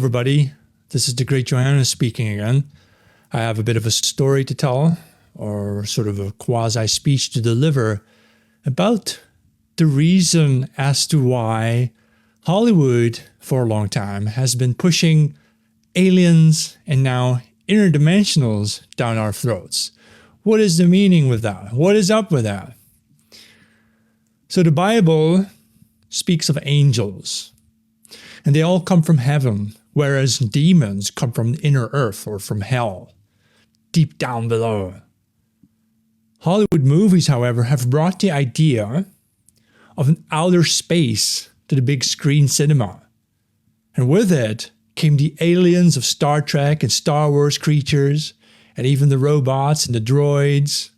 everybody. This is the Great Johannes speaking again. I have a bit of a story to tell, or sort of a quasi-speech to deliver about the reason as to why Hollywood, for a long time, has been pushing aliens and now interdimensionals down our throats. What is the meaning with that? What is up with that? So the Bible speaks of angels, and they all come from heaven, whereas demons come from inner earth or from hell, deep down below. Hollywood movies, however, have brought the idea of an outer space to the big screen cinema. And with it came the aliens of Star Trek and Star Wars creatures, and even the robots and the droids.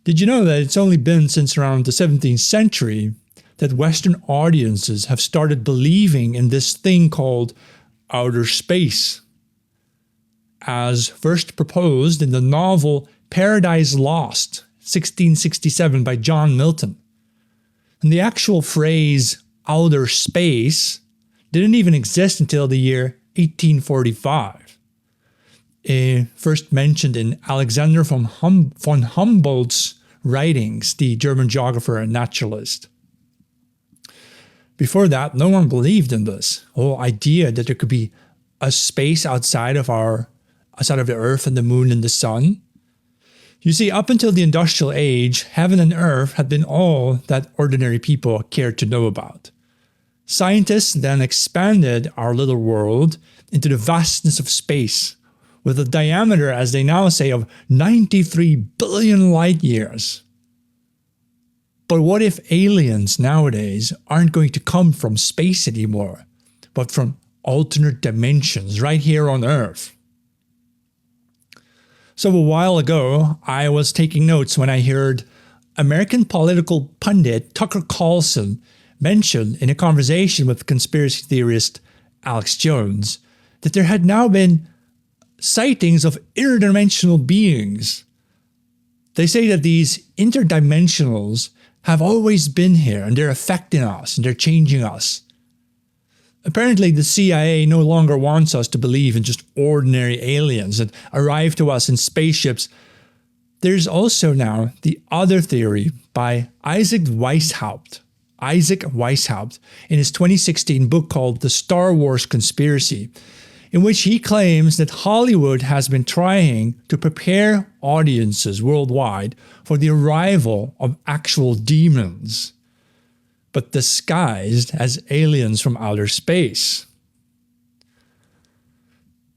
Did you know that it's only been since around the 17th century that Western audiences have started believing in this thing called outer space, as first proposed in the novel Paradise Lost, 1667 by John Milton. And the actual phrase outer space didn't even exist until the year 1845. First mentioned in Alexander von Humboldt's writings, the German geographer and naturalist. Before that, no one believed in this whole idea that there could be a space outside of the earth and the moon and the sun. You see, up until the industrial age, heaven and earth had been all that ordinary people cared to know about. Scientists then expanded our little world into the vastness of space, with a diameter, as they now say, of 93 billion light years. But what if aliens nowadays aren't going to come from space anymore, but from alternate dimensions right here on Earth? So a while ago, I was taking notes when I heard American political pundit Tucker Carlson mention in a conversation with conspiracy theorist Alex Jones that there had now been sightings of interdimensional beings. They say that these interdimensionals have always been here, and they're affecting us, and they're changing us. Apparently, the CIA no longer wants us to believe in just ordinary aliens that arrive to us in spaceships. There's also now the other theory by Isaac Weishaupt in his 2016 book called The Star Wars Conspiracy, in which he claims that Hollywood has been trying to prepare audiences worldwide for the arrival of actual demons, but disguised as aliens from outer space.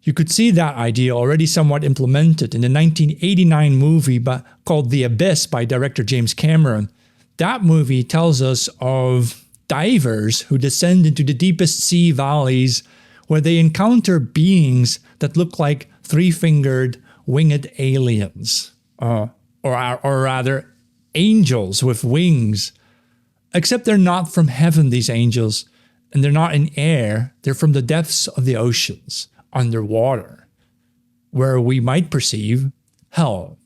You could see that idea already somewhat implemented in the 1989 movie called The Abyss by director James Cameron. That movie tells us of divers who descend into the deepest sea valleys where they encounter beings that look like three-fingered winged aliens, or rather angels with wings. Except they're not from heaven, these angels, and they're not in air. They're from the depths of the oceans, underwater, where we might perceive hell.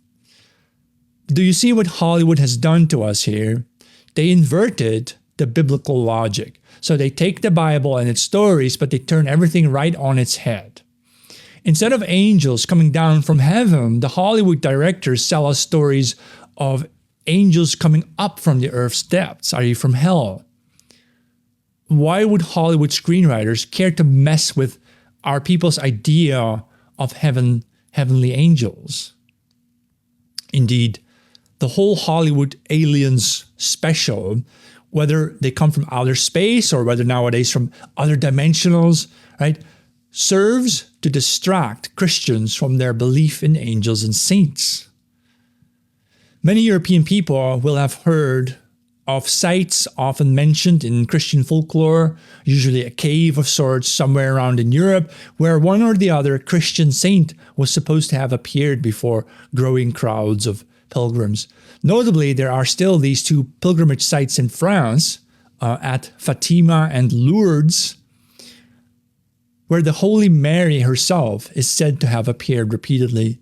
Do you see what Hollywood has done to us here? They inverted the biblical logic. So they take the Bible and its stories, but they turn everything right on its head. Instead of angels coming down from heaven, the Hollywood directors sell us stories of angels coming up from the earth's depths, i.e. from hell. Why would Hollywood screenwriters care to mess with our people's idea of heavenly angels? Indeed, the whole Hollywood aliens special, whether they come from outer space or whether nowadays from other dimensionals, right, serves to distract Christians from their belief in angels and saints. Many European people will have heard of sites often mentioned in Christian folklore, usually a cave of sorts somewhere around in Europe, where one or the other Christian saint was supposed to have appeared before growing crowds of pilgrims. Notably, there are still these two pilgrimage sites in France, at Fatima and Lourdes, where the Holy Mary herself is said to have appeared repeatedly.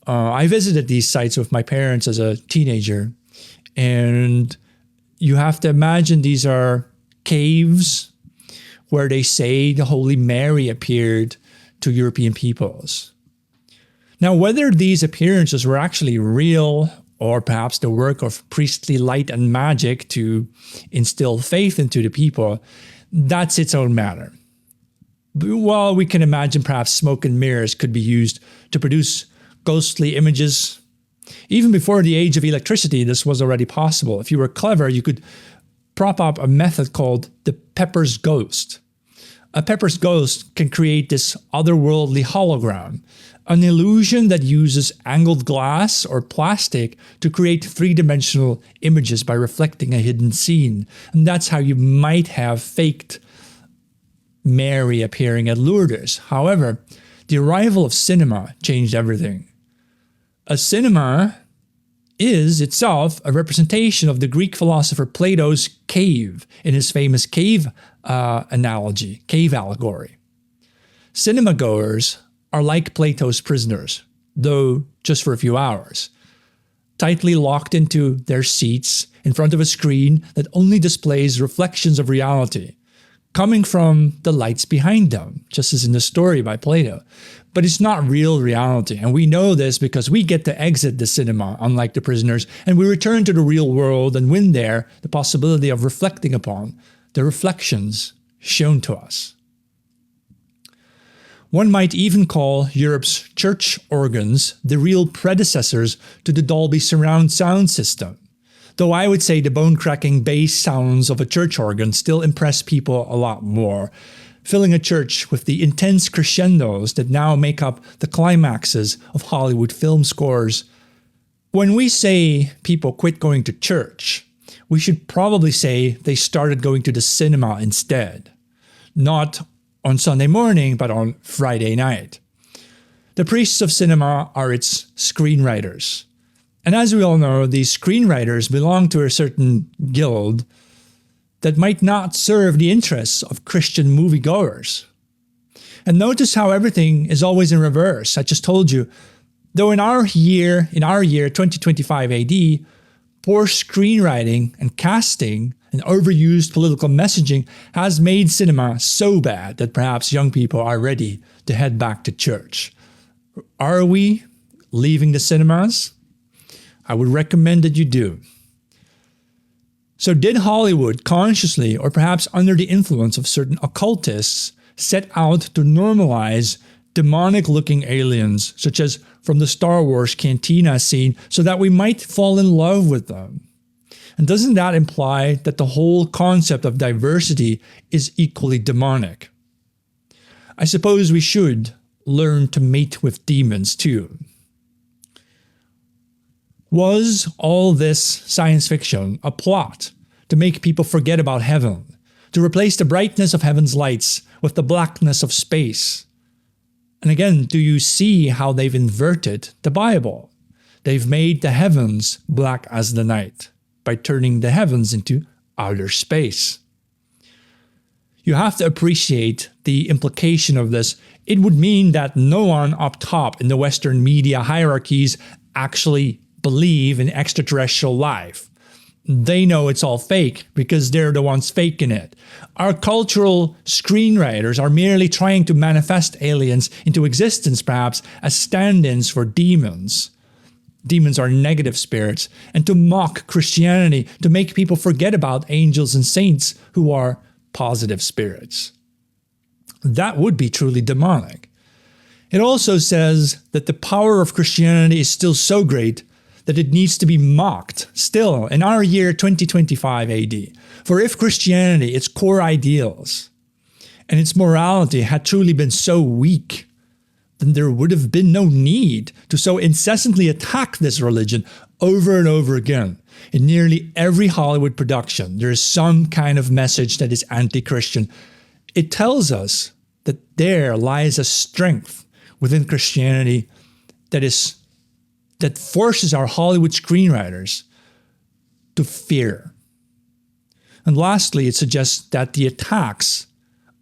I visited these sites with my parents as a teenager, and you have to imagine these are caves where they say the Holy Mary appeared to European peoples. Now, whether these appearances were actually real or perhaps the work of priestly light and magic to instill faith into the people, that's its own matter. Well, we can imagine perhaps smoke and mirrors could be used to produce ghostly images. Even before the age of electricity, this was already possible. If you were clever, you could prop up a method called the Pepper's Ghost. A Pepper's Ghost can create this otherworldly hologram, an illusion that uses angled glass or plastic to create three-dimensional images by reflecting a hidden scene. And that's how you might have faked Mary appearing at Lourdes. However, the arrival of cinema changed everything. A cinema is itself a representation of the Greek philosopher Plato's cave in his famous cave analogy, cave allegory. Cinema goers are like Plato's prisoners, though just for a few hours, tightly locked into their seats in front of a screen that only displays reflections of reality, coming from the lights behind them, just as in the story by Plato. But it's not real reality, and we know this because we get to exit the cinema, unlike the prisoners, and we return to the real world and win there the possibility of reflecting upon the reflections shown to us. One might even call Europe's church organs the real predecessors to the Dolby surround sound system, though I would say the bone-cracking bass sounds of a church organ still impress people a lot more, filling a church with the intense crescendos that now make up the climaxes of Hollywood film scores. When we say people quit going to church, we should probably say they started going to the cinema instead. Not on Sunday morning, but on Friday night. The priests of cinema are its screenwriters. And as we all know, these screenwriters belong to a certain guild that might not serve the interests of Christian moviegoers. And notice how everything is always in reverse. I just told you, though in our year 2025 AD, poor screenwriting and casting and overused political messaging has made cinema so bad that perhaps young people are ready to head back to church. Are we leaving the cinemas? I would recommend that you do. So did Hollywood consciously, or perhaps under the influence of certain occultists, set out to normalize demonic-looking aliens, such as from the Star Wars cantina scene, so that we might fall in love with them? And doesn't that imply that the whole concept of diversity is equally demonic? I suppose we should learn to mate with demons too. Was all this science fiction a plot to make people forget about heaven, to replace the brightness of heaven's lights with the blackness of space? And again, do you see how they've inverted the Bible? They've made the heavens black as the night by turning the heavens into outer space. You have to appreciate the implication of this. It would mean that no one up top in the Western media hierarchies actually believe in extraterrestrial life. They know it's all fake because they're the ones faking it. Our cultural screenwriters are merely trying to manifest aliens into existence, perhaps as stand-ins for demons. Demons are negative spirits, and to mock Christianity, to make people forget about angels and saints who are positive spirits. That would be truly demonic. It also says that the power of Christianity is still so great that it needs to be mocked still in our year 2025 AD. For if Christianity, its core ideals, and its morality had truly been so weak, then there would have been no need to so incessantly attack this religion over and over again. In nearly every Hollywood production, there is some kind of message that is anti-Christian. It tells us that there lies a strength within Christianity that forces our Hollywood screenwriters to fear. And lastly, it suggests that the attacks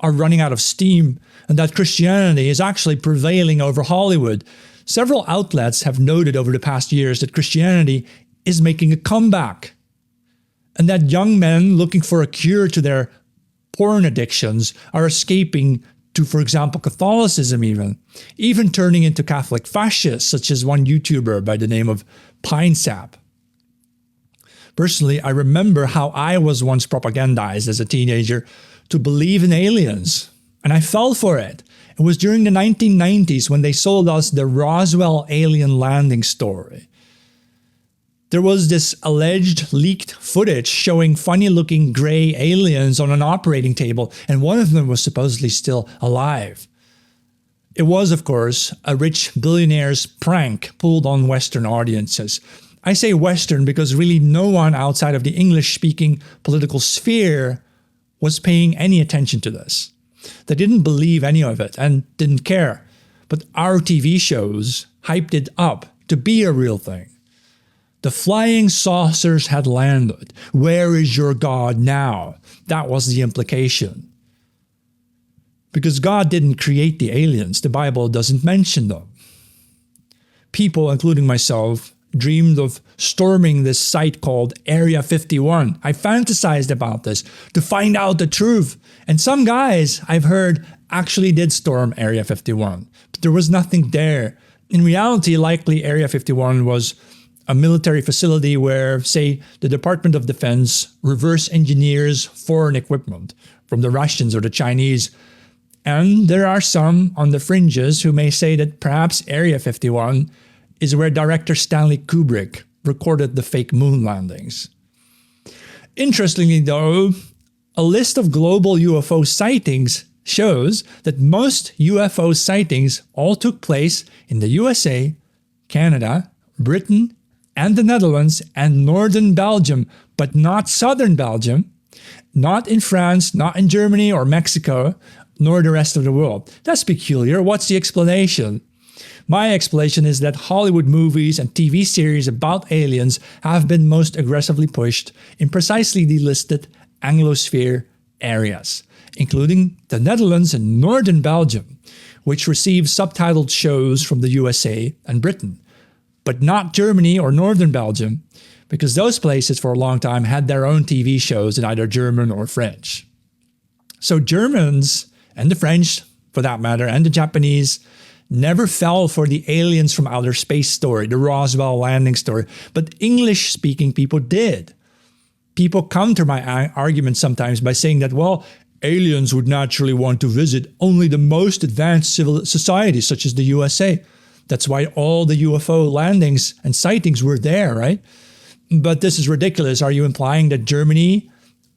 are running out of steam and that Christianity is actually prevailing over Hollywood. Several outlets have noted over the past years that Christianity is making a comeback, and that young men looking for a cure to their porn addictions are escaping to, for example, Catholicism even turning into Catholic fascists, such as one YouTuber by the name of PineSap. Personally, I remember how I was once propagandized as a teenager to believe in aliens, and I fell for it. It was during the 1990s when they sold us the Roswell alien landing story. There was this alleged leaked footage showing funny-looking gray aliens on an operating table, and one of them was supposedly still alive. It was, of course, a rich billionaire's prank pulled on Western audiences. I say Western because really no one outside of the English-speaking political sphere was paying any attention to this. They didn't believe any of it and didn't care. But our TV shows hyped it up to be a real thing. The flying saucers had landed. Where is your God now? That was the implication. Because God didn't create the aliens, the Bible doesn't mention them. People, including myself, dreamed of storming this site called Area 51. I fantasized about this to find out the truth. And some guys, I've heard, actually did storm Area 51. But there was nothing there. In reality, likely Area 51 was a military facility where, say, the Department of Defense reverse engineers foreign equipment from the Russians or the Chinese. And there are some on the fringes who may say that perhaps Area 51 is where director Stanley Kubrick recorded the fake moon landings. Interestingly, though, a list of global UFO sightings shows that most UFO sightings all took place in the USA, Canada, Britain, and the Netherlands and northern Belgium, but not southern Belgium, not in France, not in Germany or Mexico, nor the rest of the world. That's peculiar. What's the explanation? My explanation is that Hollywood movies and TV series about aliens have been most aggressively pushed in precisely the listed Anglosphere areas, including the Netherlands and northern Belgium, which receive subtitled shows from the USA and Britain, but not Germany or northern Belgium, because those places for a long time had their own TV shows in either German or French. So Germans, and the French for that matter, and the Japanese, never fell for the aliens from outer space story, the Roswell landing story, but English-speaking people did. People counter my argument sometimes by saying that, well, aliens would naturally want to visit only the most advanced civil societies, such as the USA. That's why all the UFO landings and sightings were there, right? But this is ridiculous. Are you implying that Germany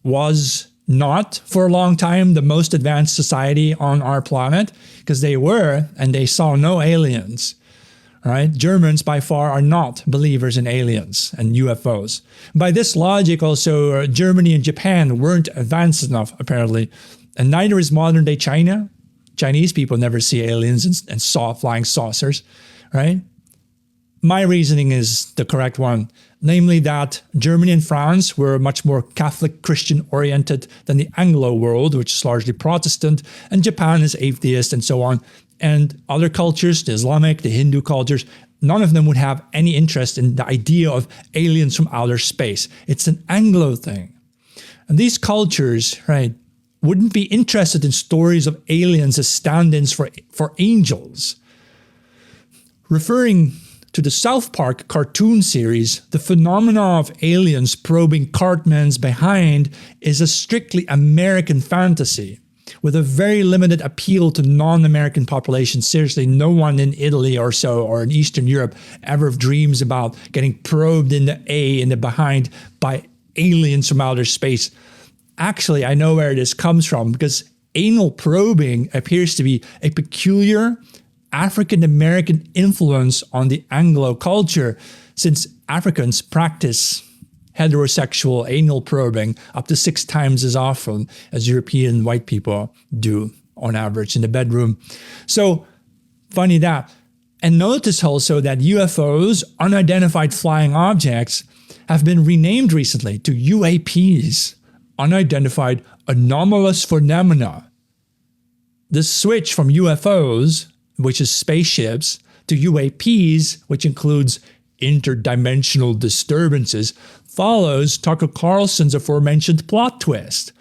was not for a long time the most advanced society on our planet? Because they were, and they saw no aliens, right? Germans by far are not believers in aliens and UFOs. By this logic also, Germany and Japan weren't advanced enough apparently, and neither is modern day China. Chinese people never see aliens and saw flying saucers, right? My reasoning is the correct one, namely that Germany and France were much more Catholic Christian oriented than the Anglo world, which is largely Protestant, and Japan is atheist and so on. And other cultures, the Islamic, the Hindu cultures, none of them would have any interest in the idea of aliens from outer space. It's an Anglo thing. And these cultures, right, wouldn't be interested in stories of aliens as stand-ins for angels. Referring to the South Park cartoon series, the phenomena of aliens probing Cartman's behind is a strictly American fantasy, with a very limited appeal to non-American populations. Seriously, no one in Italy or so, or in Eastern Europe, ever dreams about getting probed in the behind by aliens from outer space. Actually, I know where this comes from, because anal probing appears to be a peculiar African-American influence on the Anglo culture, since Africans practice heterosexual anal probing up to 6 times as often as European white people do on average in the bedroom. So funny that. And notice also that UFOs, unidentified flying objects, have been renamed recently to UAPs, unidentified anomalous phenomena. The switch from UFOs, which is spaceships, to UAPs, which includes interdimensional disturbances, follows Tucker Carlson's aforementioned plot twist.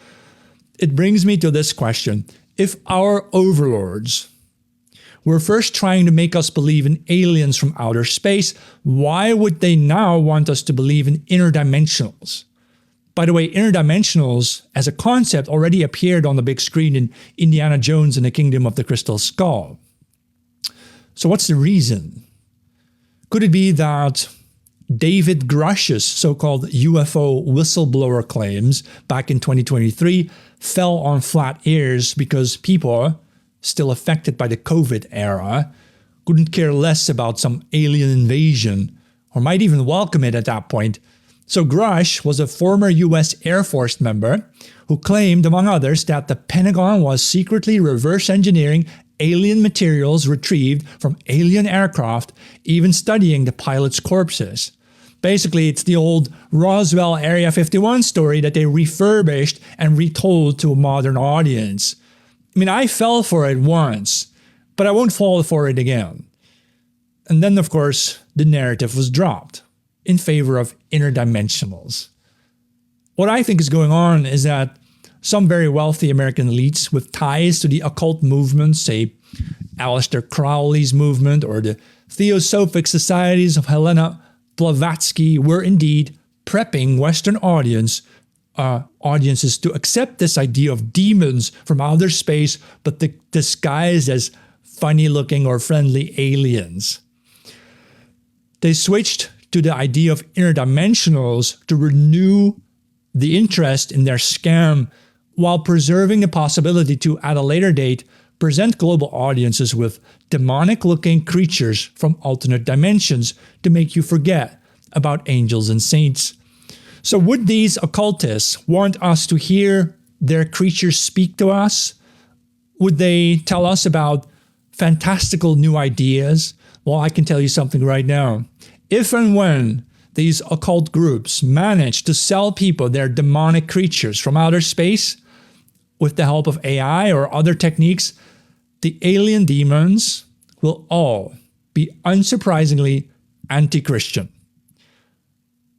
it brings me to this question. If our overlords were first trying to make us believe in aliens from outer space, why would they now want us to believe in interdimensionals? By the way, interdimensionals as a concept already appeared on the big screen in Indiana Jones and the Kingdom of the Crystal Skull. So what's the reason? Could it be that David Grush's so-called UFO whistleblower claims back in 2023 fell on flat ears because people still affected by the COVID era couldn't care less about some alien invasion or might even welcome it at that point? So Grush was a former US Air Force member who claimed, among others, that the Pentagon was secretly reverse engineering alien materials retrieved from alien aircraft, even studying the pilots' corpses. Basically, it's the old Roswell Area 51 story that they refurbished and retold to a modern audience. I mean, I fell for it once, but I won't fall for it again. And then, of course, the narrative was dropped in favor of interdimensionals. What I think is going on is that some very wealthy American elites with ties to the occult movement, say Aleister Crowley's movement or the Theosophic Societies of Helena Blavatsky, were indeed prepping Western audiences to accept this idea of demons from outer space, but disguised as funny-looking or friendly aliens. They switched to the idea of interdimensionals to renew the interest in their scam while preserving the possibility to, at a later date, present global audiences with demonic-looking creatures from alternate dimensions to make you forget about angels and saints. So would these occultists want us to hear their creatures speak to us? Would they tell us about fantastical new ideas? Well, I can tell you something right now. If and when these occult groups manage to sell people their demonic creatures from outer space with the help of AI or other techniques, the alien demons will all be unsurprisingly anti-Christian,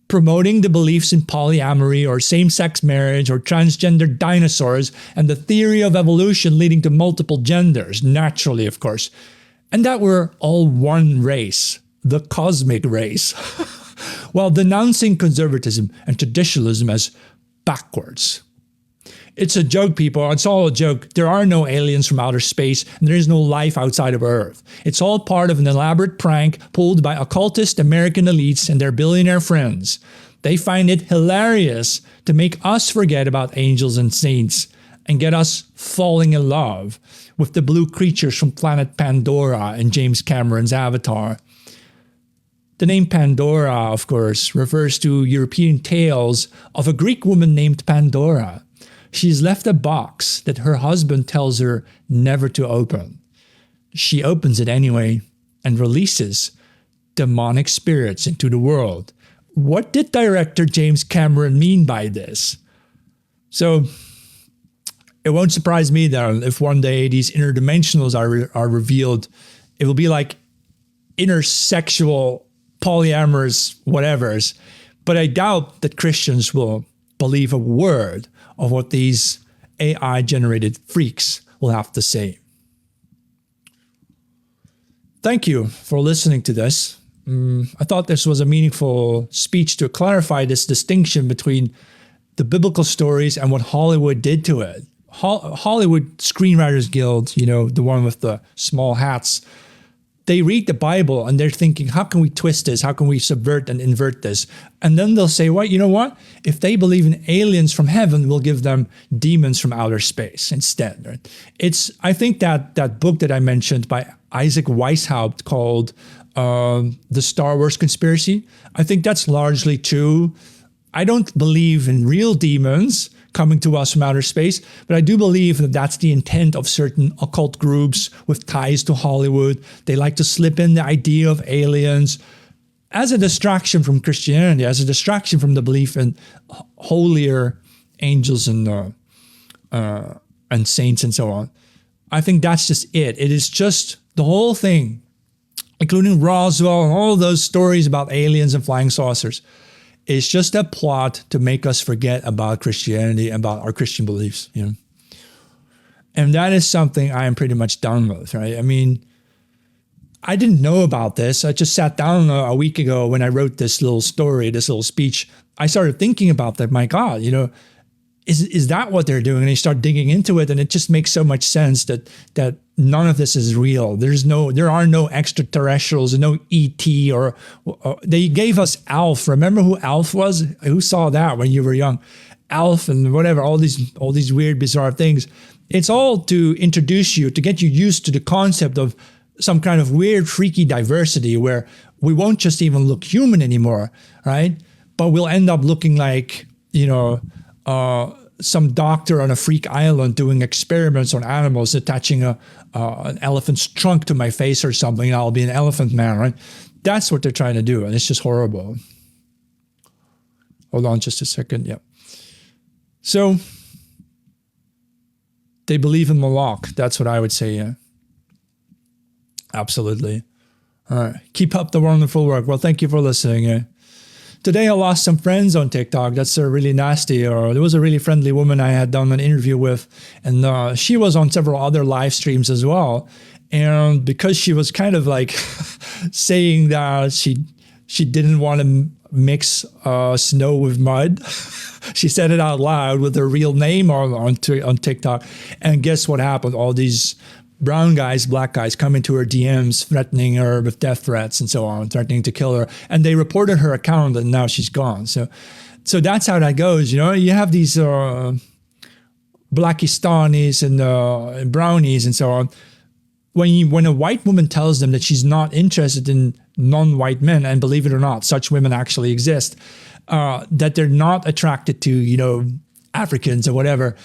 promoting the beliefs in polyamory or same-sex marriage or transgender dinosaurs and the theory of evolution leading to multiple genders, naturally, of course, and that we're all one race, the cosmic race, while denouncing conservatism and traditionalism as backwards. It's a joke, people. It's all a joke. There are no aliens from outer space, and there is no life outside of Earth. It's all part of an elaborate prank pulled by occultist American elites and their billionaire friends. They find it hilarious to make us forget about angels and saints and get us falling in love with the blue creatures from planet Pandora in James Cameron's Avatar. The name Pandora, of course, refers to European tales of a Greek woman named Pandora. She's left a box that her husband tells her never to open. She opens it anyway and releases demonic spirits into the world. What did director James Cameron mean by this? So it won't surprise me that if one day these interdimensionals are revealed, it will be like intersexual, polyamorous whatevers. But I doubt that Christians will believe a word of what these AI-generated freaks will have to say. Thank you for listening to this. I thought this was a meaningful speech to clarify this distinction between the biblical stories and what Hollywood did to it. Hollywood Screenwriters Guild, the one with the small hats, they read the Bible and they're thinking, how can we twist this? How can we subvert and invert this? And then they'll say, well, you know what? If they believe in aliens from heaven, we'll give them demons from outer space instead. Right? I think that book that I mentioned by Isaac Weishaupt called The Star Wars Conspiracy, I think that's largely true. I don't believe in real demons coming to us from outer space, but I do believe that that's the intent of certain occult groups with ties to Hollywood. They like to slip in the idea of aliens as a distraction from Christianity, as a distraction from the belief in holier angels and saints and so on. I think that's just it. It is just the whole thing, including Roswell and all those stories about aliens and flying saucers. It's just a plot to make us forget about Christianity, about our Christian beliefs. And that is something I am pretty much done with, right? I mean, I didn't know about this. I just sat down a week ago when I wrote this little story, this little speech. I started thinking about that. My God, is that what they're doing? And you start digging into it, and it just makes so much sense that none of this is real. There are no extraterrestrials, no ET, or they gave us Alf. Remember who Alf was? Who saw that when you were young? Alf and whatever, all these weird, bizarre things. It's all to introduce you, to get you used to the concept of some kind of weird, freaky diversity where we won't just even look human anymore, right? But we'll end up looking like, some doctor on a freak island doing experiments on animals, attaching an elephant's trunk to my face or something, and I'll be an elephant man, right? That's what they're trying to do, and it's just horrible. Hold on just a second. Yep. So they believe in Moloch. That's what I would say, yeah. Absolutely. All right. Keep up the wonderful work. Well, thank you for listening. Today I lost some friends on TikTok. That's really nasty. Or there was a really friendly woman I had done an interview with, and she was on several other live streams as well. And because she was kind of like saying that she didn't want to mix snow with mud, she said it out loud with her real name on TikTok. And guess what happened? All these brown guys, black guys come into her DMs threatening her with death threats and so on, threatening to kill her. And they reported her account, and now she's gone. So that's how that goes. You have these Blackistanis and brownies and so on. When a white woman tells them that she's not interested in non-white men, and believe it or not, such women actually exist, that they're not attracted to, Africans or whatever,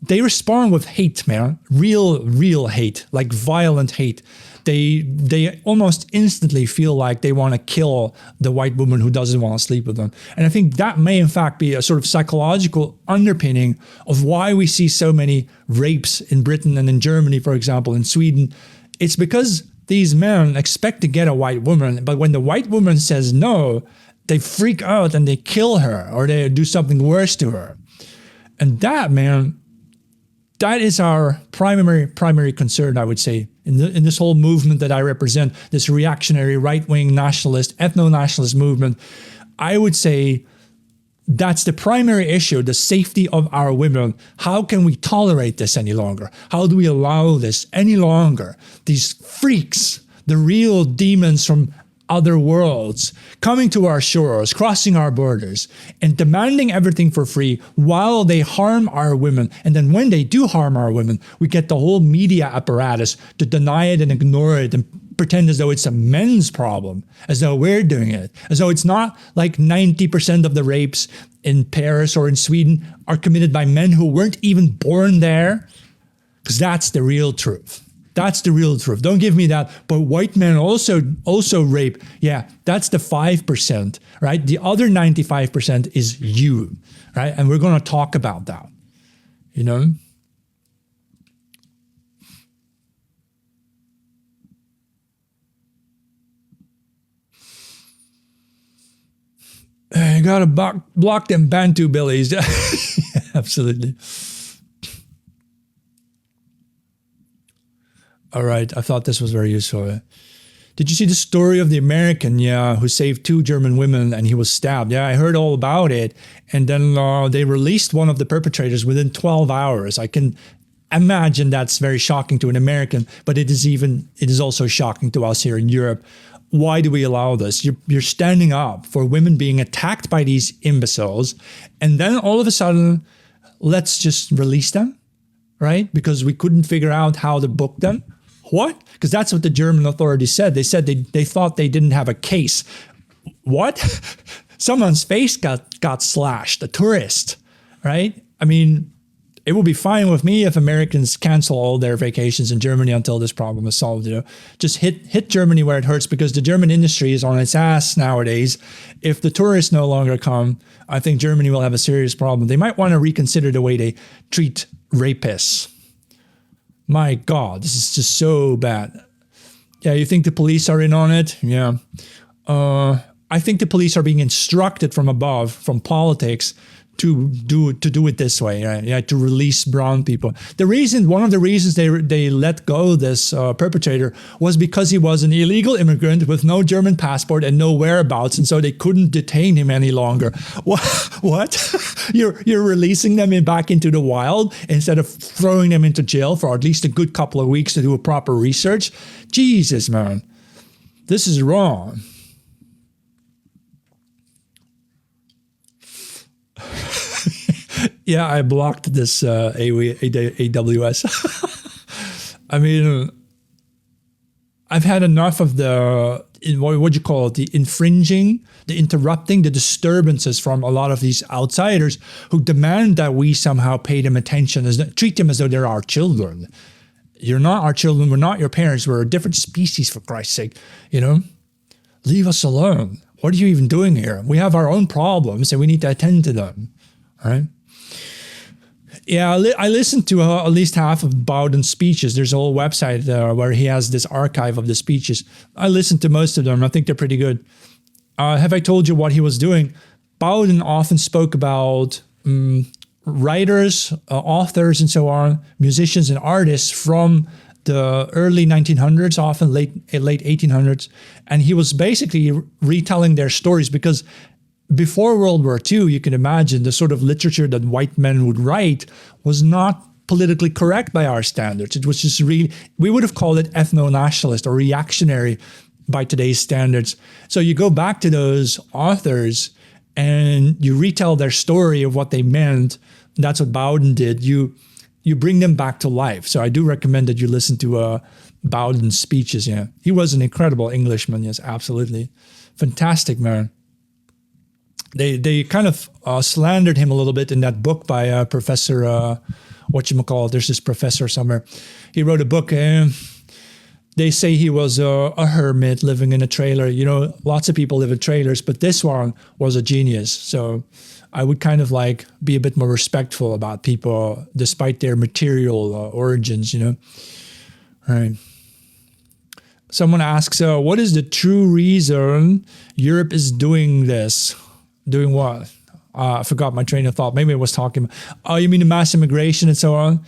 they respond with hate, man. Real hate, like violent hate. They almost instantly feel like they want to kill the white woman who doesn't want to sleep with them. And I think that may in fact be a sort of psychological underpinning of why we see so many rapes in Britain and in Germany, for example, in Sweden. It's because these men expect to get a white woman, but when the white woman says no, they freak out and they kill her or they do something worse to her. And that, man, that is our primary concern, I would say, in this whole movement that I represent, this reactionary, right-wing nationalist, ethno-nationalist movement. I would say that's the primary issue, the safety of our women. How can we tolerate this any longer? How do we allow this any longer? These freaks, the real demons from other worlds, coming to our shores, crossing our borders, and demanding everything for free while they harm our women. And then when they do harm our women, we get the whole media apparatus to deny it and ignore it and pretend as though it's a men's problem, as though we're doing it, as though it's not like 90% of the rapes in Paris or in Sweden are committed by men who weren't even born there, because that's the real truth. That's the real truth. Don't give me that. But white men also rape. Yeah, that's the 5%, right? The other 95% is you, right? And we're going to talk about that, You got to block them Bantu billies. Absolutely. All right, I thought this was very useful. Did you see the story of the American, who saved 2 German women and he was stabbed? Yeah, I heard all about it. And then they released one of the perpetrators within 12 hours. I can imagine that's very shocking to an American, but it is also shocking to us here in Europe. Why do we allow this? You're standing up for women being attacked by these imbeciles, and then all of a sudden, let's just release them, right? Because we couldn't figure out how to book them. What? Because that's what the German authorities said. They said they thought they didn't have a case. What? Someone's face got slashed, a tourist, right? I mean, it will be fine with me if Americans cancel all their vacations in Germany until this problem is solved. Just hit Germany where it hurts, because the German industry is on its ass nowadays. If the tourists no longer come, I think Germany will have a serious problem. They might want to reconsider the way they treat rapists. My God, this is just so bad. Yeah, you think the police are in on it? Yeah. I think the police are being instructed from above, from politics, do it this way, right? Yeah, to release brown people. One of the reasons they let go this perpetrator was because he was an illegal immigrant with no German passport and no whereabouts, and so they couldn't detain him any longer. What? You're releasing them back into the wild instead of throwing them into jail for at least a good couple of weeks to do a proper research? Jesus, man, this is wrong. Yeah, I blocked this AWS. I mean, I've had enough of what you call it, the infringing, the interrupting, the disturbances from a lot of these outsiders who demand that we somehow pay them attention, treat them as though they're our children. You're not our children. We're not your parents. We're a different species, for Christ's sake. Leave us alone. What are you even doing here? We have our own problems and we need to attend to them. All right. Yeah, I listened to at least half of Bowden's speeches. There's a whole website where he has this archive of the speeches. I listened to most of them. I think they're pretty good. Have I told you what he was doing? Bowden often spoke about writers, authors, and so on, musicians and artists from the early 1900s, often late 1800s. And he was basically retelling their stories because before World War II, you can imagine the sort of literature that white men would write was not politically correct by our standards. It was just really, we would have called it ethno-nationalist or reactionary by today's standards. So you go back to those authors and you retell their story of what they meant. That's what Bowden did. You bring them back to life. So I do recommend that you listen to Bowden's speeches. Yeah, he was an incredible Englishman. Yes, absolutely. Fantastic man. They kind of slandered him a little bit in that book by Professor, whatchamacallit, there's this professor somewhere. He wrote a book and they say he was a hermit living in a trailer. Lots of people live in trailers, but this one was a genius. So I would kind of be a bit more respectful about people despite their material origins, Right. Someone asks, what is the true reason Europe is doing this? Doing what? I forgot my train of thought. Maybe I was talking. Oh, you mean the mass immigration and so on?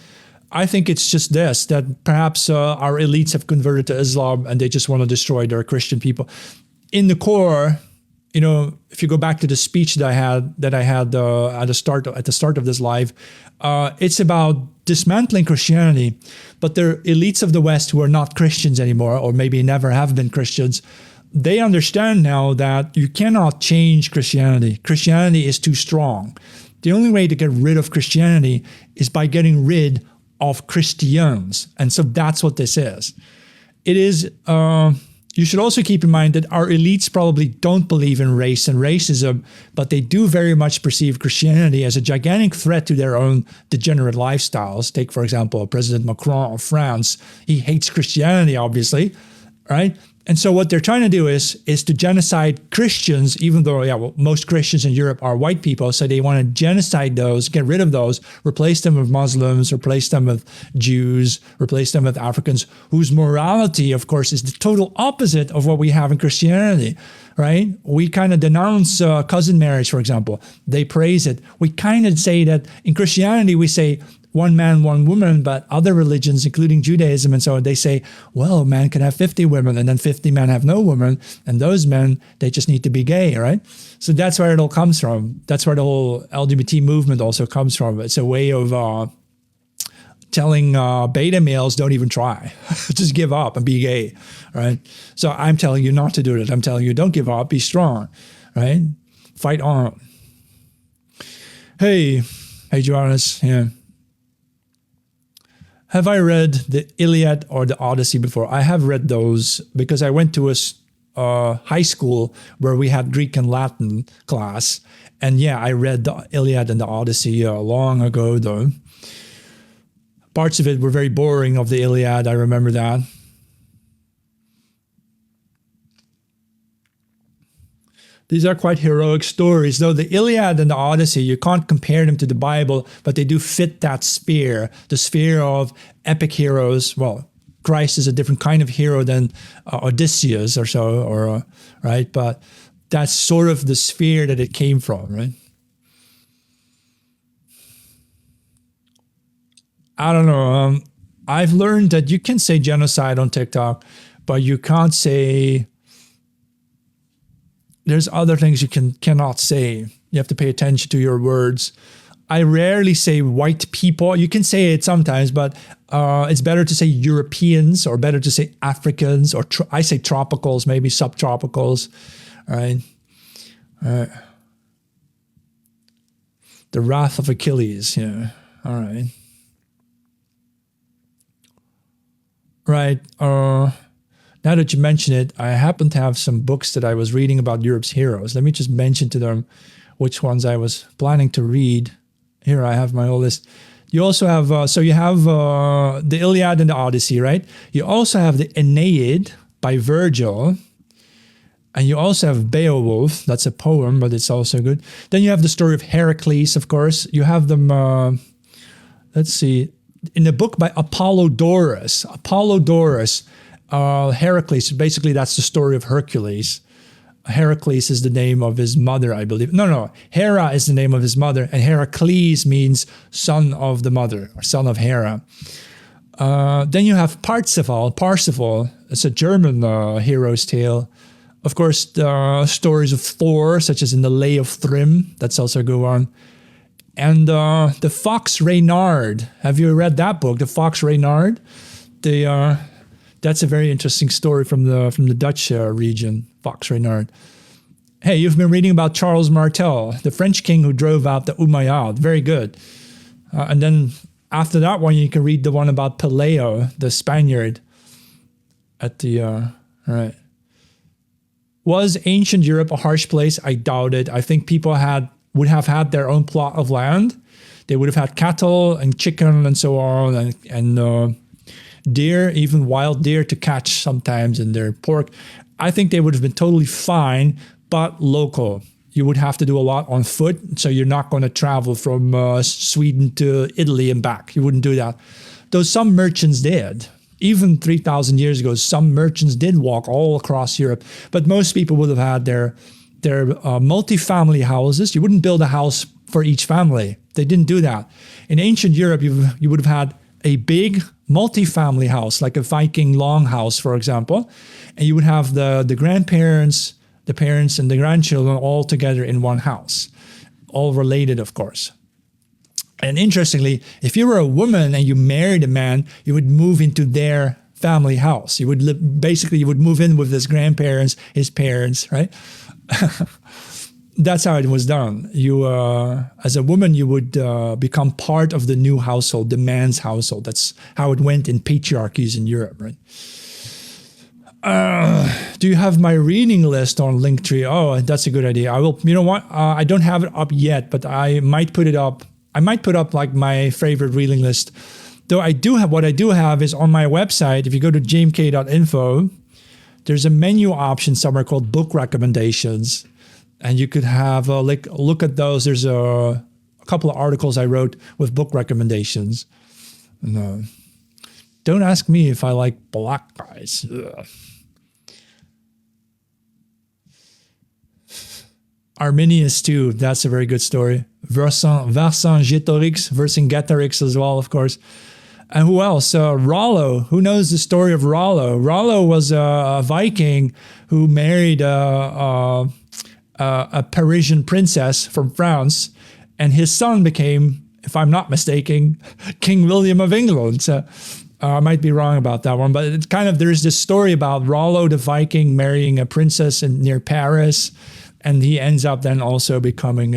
I think it's just this, that perhaps our elites have converted to Islam and they just want to destroy their Christian people. In the core, if you go back to the speech that I had at the start of this live, it's about dismantling Christianity, but there are elites of the West who are not Christians anymore, or maybe never have been Christians. They understand now that you cannot change Christianity. Christianity is too strong. The only way to get rid of Christianity is by getting rid of Christians. And so that's what this is. It is, you should also keep in mind that our elites probably don't believe in race and racism, but they do very much perceive Christianity as a gigantic threat to their own degenerate lifestyles. Take, for example, President Macron of France. He hates Christianity, obviously, right? And so what they're trying to do is to genocide Christians, even though, most Christians in Europe are white people. So they want to genocide those, get rid of those, replace them with Muslims, replace them with Jews, replace them with Africans, whose morality, of course, is the total opposite of what we have in Christianity, right? We kind of denounce cousin marriage, for example. They praise it. We kind of say that in Christianity, we say, one man, one woman, but other religions, including Judaism and so on, they say, well, a man can have 50 women and then 50 men have no women. And those men, they just need to be gay, right? So that's where it all comes from. That's where the whole LGBT movement also comes from. It's a way of telling beta males, don't even try. Just give up and be gay, right? So I'm telling you not to do it. I'm telling you, don't give up, be strong, right? Fight on. Hey, Johannes, yeah. Have I read the Iliad or the Odyssey before? I have read those because I went to a high school where we had Greek and Latin class. And yeah, I read the Iliad and the Odyssey long ago, though. Parts of it were very boring of the Iliad. I remember that. These are quite heroic stories, though the Iliad and the Odyssey, you can't compare them to the Bible, but they do fit that sphere, the sphere of epic heroes. Well, Christ is a different kind of hero than Odysseus or so, right? But that's sort of the sphere that it came from, right? I don't know. I've learned that you can say genocide on TikTok, but you can't say. There's other things you cannot say. You have to pay attention to your words. I rarely say white people. You can say it sometimes, but it's better to say Europeans, or better to say Africans, or I say tropicals, maybe subtropicals. All right. The Wrath of Achilles. Yeah. All right. Right. Now that you mention it, I happen to have some books that I was reading about Europe's heroes. Let me just mention to them which ones I was planning to read. Here I have my whole list. You also have, so you have the Iliad and the Odyssey, right? You also have the Aeneid by Virgil. And you also have Beowulf. That's a poem, but it's also good. Then you have the story of Heracles, of course. You have them, let's see, in the book by Apollodorus. Heracles, basically that's the story of Hercules. Heracles is the name of his mother, I believe. No. Hera is the name of his mother, and Heracles means son of the mother, or son of Hera. Then you have Parsifal. It's a German hero's tale. Of course, the stories of Thor, such as in the Lay of Thrym. That's also a good one. And the Fox Reynard. Have you read that book, The Fox Reynard? That's a very interesting story from the Dutch region, Fox Reynard. Hey, you've been reading about Charles Martel, the French king who drove out the Umayyad. Very good. And then after that one, you can read the one about Pelayo, the Spaniard. All right. Was ancient Europe a harsh place? I doubt it. I think people would have had their own plot of land. They would have had cattle and chicken and so on, and deer, even wild deer to catch sometimes, and their pork. I think they would have been totally fine, but local. You would have to do a lot on foot, so you're not going to travel from Sweden to Italy and back. You wouldn't do that. Though some merchants did. Even 3,000 years ago, some merchants did walk all across Europe, but most people would have had their multi-family houses. You wouldn't build a house for each family. They didn't do that. In ancient Europe, you would have had a big multi-family house, like a Viking longhouse, for example, and you would have the grandparents, the parents, and the grandchildren all together in one house, all related, of course. And interestingly, if you were a woman and you married a man, you would move into their family house. You would you would move in with his grandparents, his parents, right? That's how it was done. You, as a woman, you would become part of the new household, the man's household. That's how it went in patriarchies in Europe, right? Do you have my reading list on Linktree? Oh, that's a good idea. I will. You know what? I don't have it up yet, but I might put it up. I might put up like my favorite reading list. Though what I do have is on my website. If you go to jmk.info, there's a menu option somewhere called book recommendations. And you could have a look at those. There's a couple of articles I wrote with book recommendations. And, don't ask me if I like black guys. Ugh. Arminius too. That's a very good story. Vercingetorix as well, of course. And who else? Rollo. Who knows the story of Rollo? Rollo was a Viking who married a Parisian princess from France, and his son became, if I'm not mistaken, King William of England. So, I might be wrong about that one, but it's there's this story about Rollo the Viking marrying a princess near Paris, and he ends up then also becoming,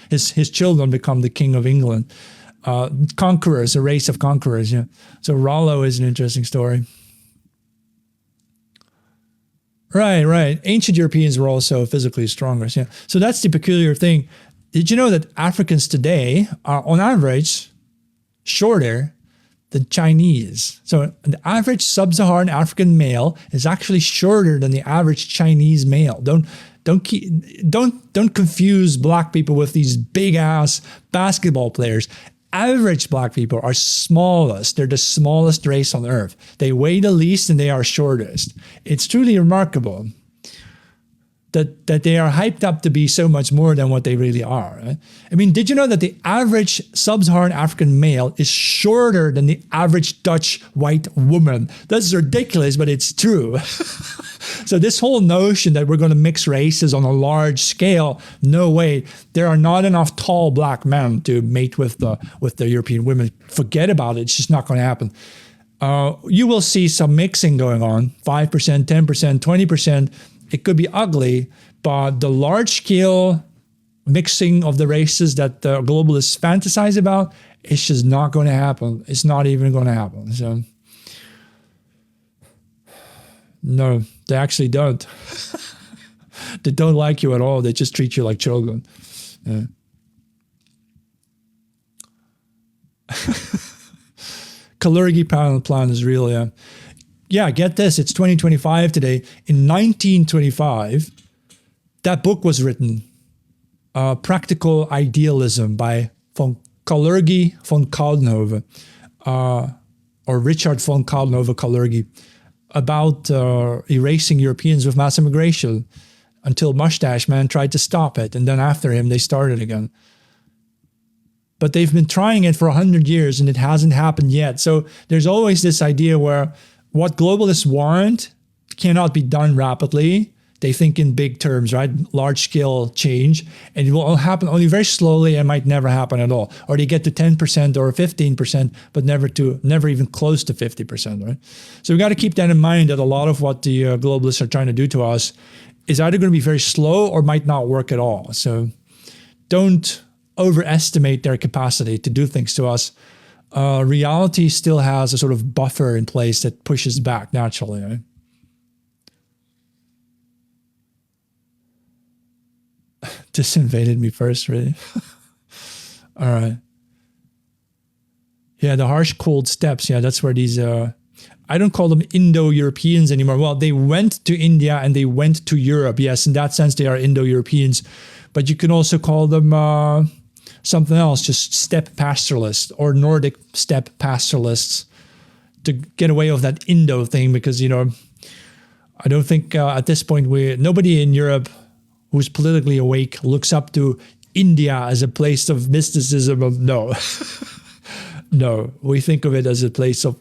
his children become the King of England. Conquerors, a race of conquerors, yeah. So Rollo is an interesting story. Right. Ancient Europeans were also physically stronger. Yeah. So that's the peculiar thing. Did you know that Africans today are on average shorter than Chinese? So the average sub-Saharan African male is actually shorter than the average Chinese male. Don't confuse black people with these big ass basketball players. Average black people are smallest. They're the smallest race on earth. They weigh the least and they are shortest. It's truly remarkable. that they are hyped up to be so much more than what they really are. Right? I mean, did you know that the average sub-Saharan African male is shorter than the average Dutch white woman? That's ridiculous, but it's true. So this whole notion that we're going to mix races on a large scale, no way. There are not enough tall black men to mate with the European women. Forget about it. It's just not going to happen. You will see some mixing going on, 5%, 10%, 20%. It could be ugly, but the large-scale mixing of the races that the globalists fantasize about, it's just not going to happen. It's not even going to happen. So, no, they actually don't. They don't like you at all. They just treat you like children. Yeah. Kalergi plan is real, yeah. Yeah, get this. It's 2025 today. In 1925, that book was written, Practical Idealism by von Kalergi von Coudenhove, or Richard von Coudenhove Kalergi, about erasing Europeans with mass immigration until Mustache Man tried to stop it. And then after him, they started again. But they've been trying it for 100 years and it hasn't happened yet. So there's always this idea where what globalists want cannot be done rapidly. They think in big terms, right? Large scale change. And it will happen only very slowly and might never happen at all. Or they get to 10% or 15%, but never even close to 50%, right? So we got to keep that in mind, that a lot of what the globalists are trying to do to us is either going to be very slow or might not work at all. So don't overestimate their capacity to do things to us. Reality still has a sort of buffer in place that pushes back naturally. Right? This invaded me first, really. All right. Yeah, the harsh, cold steppes. Yeah, that's where these, I don't call them Indo-Europeans anymore. Well, they went to India and they went to Europe. Yes, in that sense, they are Indo-Europeans. But you can also call them something else, just steppe pastoralists or Nordic steppe pastoralists, to get away with that Indo thing, because, I don't think at this point nobody in Europe who's politically awake looks up to India as a place of mysticism. No. No, we think of it as a place of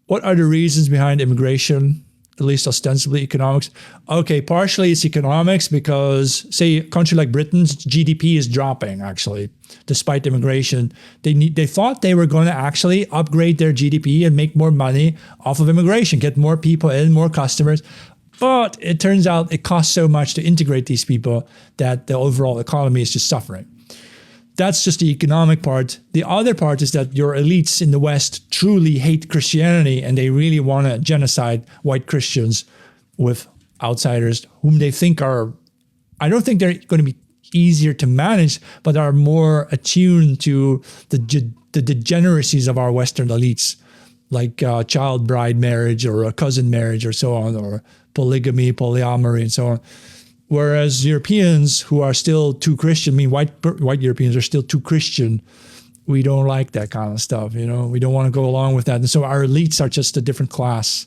What are the reasons behind immigration? At least ostensibly economics. Okay, partially it's economics because, say, a country like Britain's GDP is dropping, actually, despite immigration. They thought they were going to actually upgrade their GDP and make more money off of immigration, get more people in, more customers. But it turns out it costs so much to integrate these people that the overall economy is just suffering. That's just the economic part. The other part is that your elites in the West truly hate Christianity and they really want to genocide white Christians with outsiders whom they think are, I don't think they're going to be easier to manage, but are more attuned to the degeneracies of our Western elites, like child bride marriage or a cousin marriage or so on, or polygamy, polyamory, and so on. Whereas Europeans who are still too Christian, white Europeans are still too Christian. We don't like that kind of stuff, We don't want to go along with that. And so our elites are just a different class.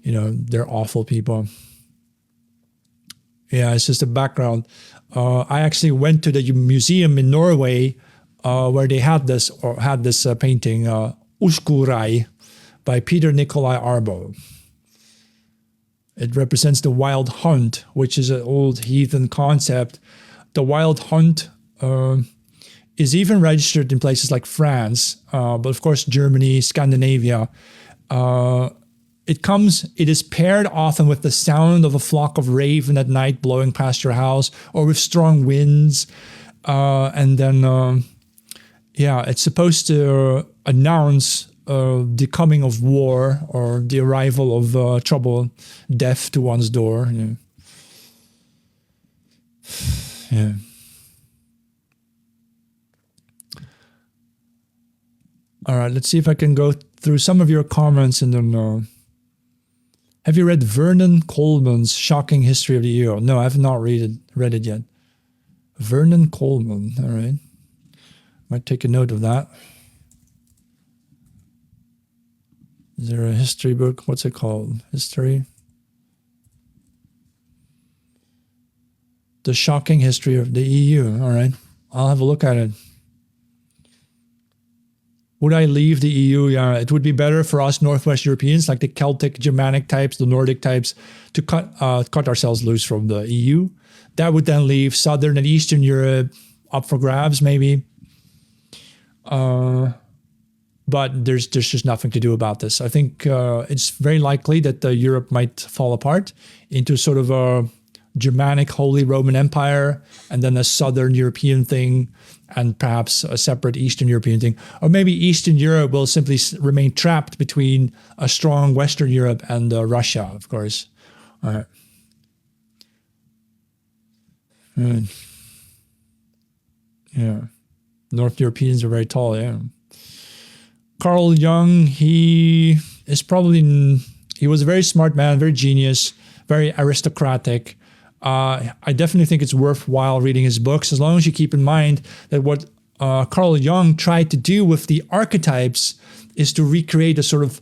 They're awful people. Yeah, it's just a background. I actually went to the museum in Norway where they had this painting, Uskurai, by Peter Nikolai Arbo. It represents the wild hunt, which is an old heathen concept. The wild hunt is even registered in places like France, but of course Germany, Scandinavia. It is paired often with the sound of a flock of raven at night blowing past your house, or with strong winds. And then, it's supposed to announce the coming of war or the arrival of trouble, death to one's door. Yeah. All right, let's see if I can go through some of your comments and then. Have you read Vernon Coleman's Shocking History of the EU? No, I have not read it yet. Vernon Coleman, all right. Might take a note of that. Is there a history book? What's it called? History? The Shocking History of the EU. All right. I'll have a look at it. Would I leave the EU? Yeah, it would be better for us Northwest Europeans, like the Celtic, Germanic types, the Nordic types, to cut ourselves loose from the EU. That would then leave Southern and Eastern Europe up for grabs, maybe. But there's just nothing to do about this. I think it's very likely that Europe might fall apart into sort of a Germanic Holy Roman Empire, and then a Southern European thing, and perhaps a separate Eastern European thing. Or maybe Eastern Europe will simply remain trapped between a strong Western Europe and Russia, of course. All right. Yeah. North Europeans are very tall, yeah. Carl Jung, he was a very smart man, very genius, very aristocratic. I definitely think it's worthwhile reading his books, as long as you keep in mind that what Carl Jung tried to do with the archetypes is to recreate a sort of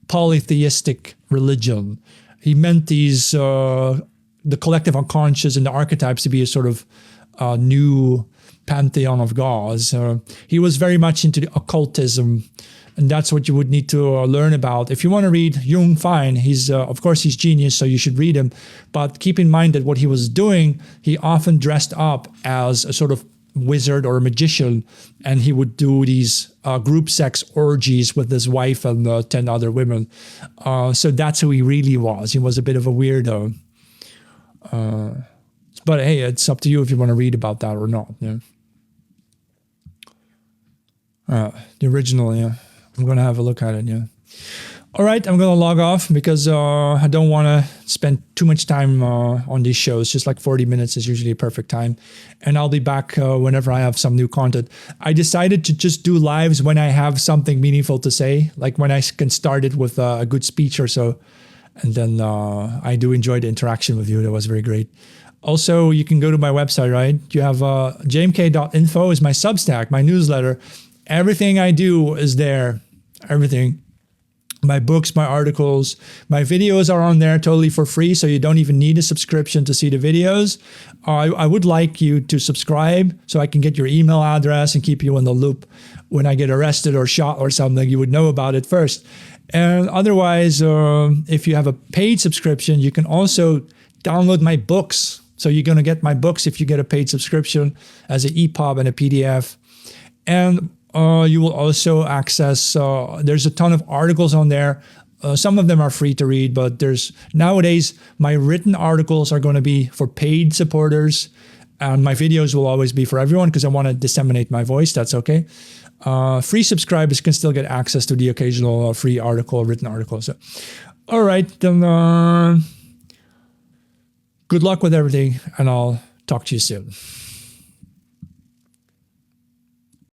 polytheistic religion. He meant these, the collective unconscious and the archetypes to be a sort of new pantheon of gods. He was very much into the occultism, and that's what you would need to learn about. If you want to read Jung, fine. He's, of course, he's genius, so you should read him. But keep in mind that what he was doing, he often dressed up as a sort of wizard or a magician, and he would do these group sex orgies with his wife and 10 other women. So that's who he really was. He was a bit of a weirdo. But hey, it's up to you if you want to read about that or not. Yeah. The original, yeah. I'm going to have a look at it, yeah. All right, I'm going to log off because I don't want to spend too much time on these shows. Just like 40 minutes is usually a perfect time. And I'll be back whenever I have some new content. I decided to just do lives when I have something meaningful to say, like when I can start it with a good speech or so. And then I do enjoy the interaction with you. That was very great. Also, you can go to my website, right? You have jmk.info is my Substack, my newsletter. Everything I do is there. Everything. My books, my articles, my videos are on there totally for free, so you don't even need a subscription to see the videos. I would like you to subscribe so I can get your email address and keep you in the loop. When I get arrested or shot or something, you would know about it first. And otherwise, if you have a paid subscription, you can also download my books. So you're going to get my books if you get a paid subscription as an EPUB and a PDF. And you will also access, there's a ton of articles on there. Some of them are free to read, but nowadays, my written articles are going to be for paid supporters. And my videos will always be for everyone because I want to disseminate my voice. That's okay. Free subscribers can still get access to the occasional free article, written article. So, all right, then good luck with everything, and I'll talk to you soon.